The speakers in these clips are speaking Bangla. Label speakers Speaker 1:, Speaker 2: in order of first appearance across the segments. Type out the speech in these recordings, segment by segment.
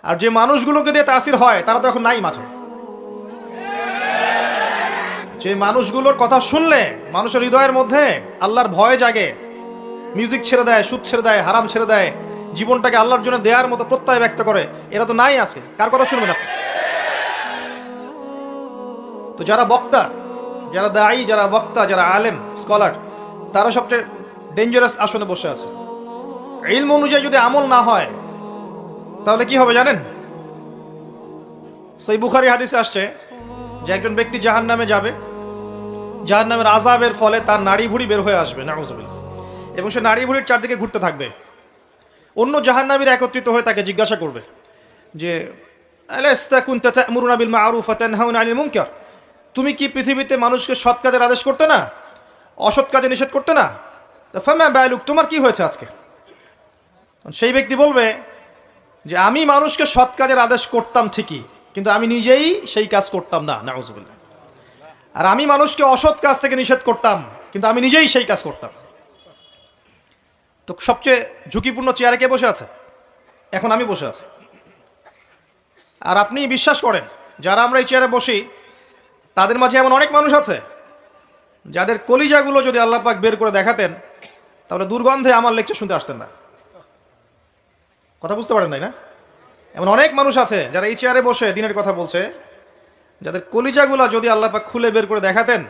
Speaker 1: আর যে মানুষগুলোকে দিয়ে তাসির হয় তারা তো এখন নাই মাঠে। যে মানুষগুলোর কথা শুনলে মানুষের হৃদয়ের মধ্যে আল্লাহর ভয় জাগে, মিউজিক ছেড়ে দেয়, সুদ ছেড়ে দেয়, হারাম ছেড়ে দেয়, জীবনটাকে আল্লাহর জন্য দেওয়ার মতো প্রত্যয় ব্যক্ত করে, এরা তো নাই আজকে। কার কথা শুনবেন আপনি? তো যারা বক্তা, যারা দায়ী, যারা বক্তা, যারা আলেম স্কলার, তারা সবচেয়ে ডেঞ্জারাস আসনে বসে আছে। ইলম অনুযায়ী যদি আমল না হয় তাহলে কি হবে জানেন? সহিহ বুখারী হাদিসে আসছে যে একজন ব্যক্তি জাহান্নামে যাবে, জাহান্নামের আযাবের ফলে তার নাড়ি ভুঁড়ি বের হয়ে আসবে, নাউযুবিল্লাহ, এবং সে নাড়ি ভুঁড়ির চারদিকে ঘুরতে থাকবে। অন্য জাহান্নামীরা একত্রিত হয়ে তাকে জিজ্ঞাসা করবে যে আলাস্তা কুনতা তা'মুরুনা বিল মা'রুফ ওয়া তানহাউনা আনিল মুনকার, তুমি কি পৃথিবীতে মানুষকে সৎ কাজের আদেশ করতে না, অসৎ কাজে নিষেধ করতে না? ফামা বালুক, তোমার কি হয়েছে আজকে? সেই ব্যক্তি বলবে যে আমি মানুষকে সৎ কাজের আদেশ করতাম ঠিকই, কিন্তু আমি নিজেই সেই কাজ করতাম না, নাউযুবিল্লাহ। আর আমি মানুষকে অসৎ কাজ থেকে নিষেধ করতাম, কিন্তু আমি নিজেই সেই কাজ করতাম। তো সবচেয়ে ঝুঁকিপূর্ণ চেয়ারে কে বসে আছে? এখন আমি বসে আছি। আর আপনি বিশ্বাস করেন, যারা আমরা এই চেয়ারে বসি তাদের মাঝে এমন অনেক মানুষ আছে যাদের কলিজাগুলো যদি আল্লাহ পাক বের করে দেখাতেন তাহলে দুর্গন্ধে আমার লেকচার শুনতে আসতেন না। কথা বুঝতে পারেন নাই না? এমন অনেক মানুষ আছে যারা এই চেয়ারে বসে দিনের কথা বলছে, যাদের কলিজাগুলো যদি আল্লাহ পাক খুলে বের করে দেখাতেন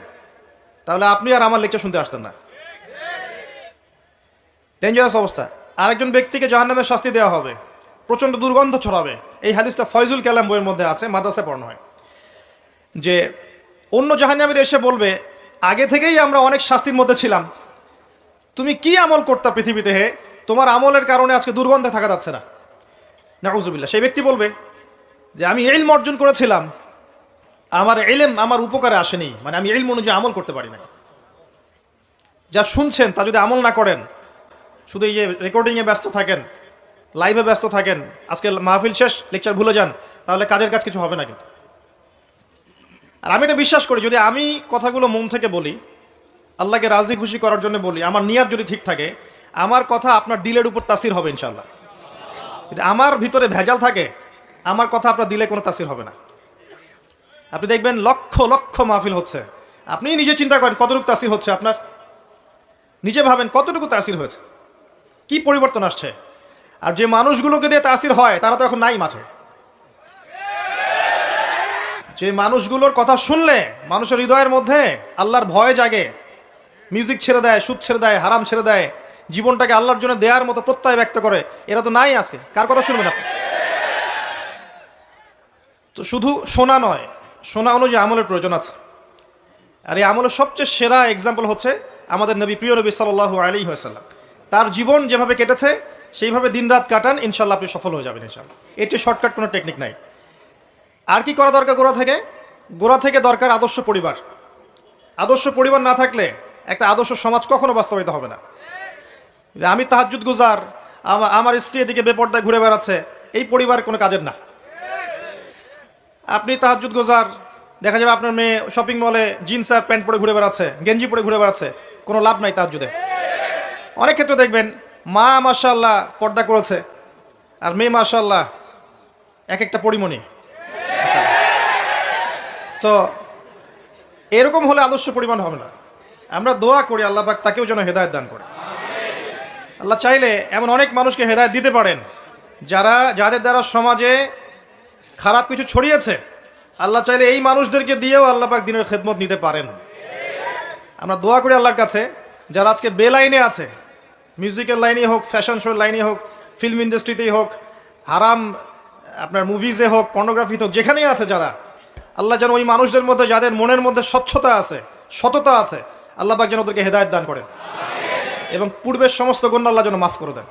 Speaker 1: তাহলে আপনি আর আমার লেকচার শুনতে আসতেন না। ডেঞ্জারাস অবস্থা। আরেকজন ব্যক্তিকে জাহান্নামের শাস্তি দেওয়া হবে, প্রচণ্ড দুর্গন্ধ ছড়াবে। এই হাদিসটা ফয়জুল কালাম বইয়ের মধ্যে আছে, মাদ্রাসায় পড়ানো হয়, যে অন্য জাহান্নামীরা এসে বলবে আগে থেকেই আমরা অনেক শাস্তির মধ্যে ছিলাম, তুমি কি আমল করতা পৃথিবীতে, হে তোমার আমলের কারণে আজকে দুর্গন্ধে থাকা যাচ্ছে না, নাউযুবিল্লাহ। সেই ব্যক্তি বলবে যে আমি ইলম অর্জন করেছিলাম, আমার ইলম আমার উপকারে আসেনি, মানে আমি ইলম অনুযায়ী আমল করতে পারি না। যা শুনছেন তা যদি আমল না করেন, শুধু এই যে রেকর্ডিংয়ে ব্যস্ত থাকেন, লাইভে ব্যস্ত থাকেন, আজকে মাহফিল শেষ লেকচার ভুলে যান, তাহলে কাজের কাজ কিছু হবে না কিন্তু। আর আমি এটা বিশ্বাস করি, যদি আমি কথাগুলো মন থেকে বলি, আল্লাহকে রাজি খুশি করার জন্য বলি, আমার নিয়াত যদি ঠিক থাকে, আমার কথা আপনার দিলের উপর তাসির হবে ইনশাআল্লাহ। যদি আমার ভিতরে ভেজাল থাকে, আমার কথা আপনার দিলে কোনো তাসির হবে না। আপনি দেখবেন লক্ষ লক্ষ মাহফিল হচ্ছে, আপনি নিজে চিন্তা করেন কতটুকু তাসির হচ্ছে আপনার, নিজে ভাবেন কতটুকু তাসির হয়েছে, কি পরিবর্তন আসছে। আর যে মানুষগুলোকে দিয়ে তাসির হয় তারা তো এখন নাই মাঠে। যে মানুষগুলোর কথা শুনলে মানুষের হৃদয়ের মধ্যে আল্লাহর ভয় জাগে, মিউজিক ছেড়ে দেয়, সুদ ছেড়ে দেয়, হারাম ছেড়ে দেয়, জীবনটাকে আল্লাহর জন্য দেওয়ার মতো প্রত্যয় ব্যক্ত করে, এরা তো নাই আজকে। কার কথা শুনবেন আপনি? তো শুধু শোনা নয়, শোনা অনুযায়ী আমলের প্রয়োজন আছে। আর এই আমলের সবচেয়ে সেরা এক্সাম্পল হচ্ছে আমাদের নবী, প্রিয় নবী সাল্লাল্লাহু আলাইহি ওয়াসাল্লাম। তার জীবন যেভাবে কেটেছে সেইভাবে দিনরাত কাটান, ইনশাল্লাহ আপনি সফল হয়ে যাবেন ইনশাল্লাহ। এটি শর্টকাট কোনো টেকনিক নাই। আর কি করা দরকার? গোড়া থেকে দরকার আদর্শ পরিবার। আদর্শ পরিবার না থাকলে একটা আদর্শ সমাজ কখনো বাস্তবায়িত হবে না। আমি তাহাজ্জুদ গুজার, আমার স্ত্রী এদিকে বেপর্দায় ঘুরে বেড়াচ্ছে, এই পরিবার কোনো কাজের না। আপনি তাহাজ্জুদ গুজার, দেখা যাবে আপনার মেয়ে শপিং মলে জিন্স আর প্যান্ট পরে ঘুরে বেড়াচ্ছে, গেঞ্জি পরে ঘুরে বেড়াচ্ছে, কোনো লাভ নাই তাহাজ্জুদে। অনেক ক্ষেত্রে দেখবেন মা মাশাআল্লাহ পর্দা করেছে আর মেয়ে মাশাআল্লাহ এক একটা পরিমণি। তো এরকম হলে আদর্শ পরিমাণ হবে না। আমরা দোয়া করি আল্লাহ পাক তাকেও যেন হেদায়েত দান করে। আল্লাহ চাইলে এমন অনেক মানুষকে হেদায়েত দিতে পারেন যাদের দ্বারা সমাজে খারাপ কিছু ছড়িয়েছে, আল্লাহ চাইলে এই মানুষদেরকে দিয়েও আল্লাহ পাক দ্বীনের খেদমত নিতে পারেন। আমরা দোয়া করি আল্লাহর কাছে, যারা আজকে বেলাইনে আছে, মিউজিকের লাইনে হোক, ফ্যাশন শোর লাইনে হোক, ফিল্ম ইন্ডাস্ট্রিতেই হোক, হারাম আপনার মুভিজে হোক, পর্নোগ্রাফিতে হোক, যেখানেই আছে যারা, আল্লাহ যেন ওই মানুষদের মধ্যে যাদের মনের মধ্যে স্বচ্ছতা আছে, সততা আছে, আল্লাহ পাক যেন ওদেরকে হেদায়েত দান করেন এবং পূর্বের সমস্ত গুনাহ আল্লাহ যেন মাফ করে দেন।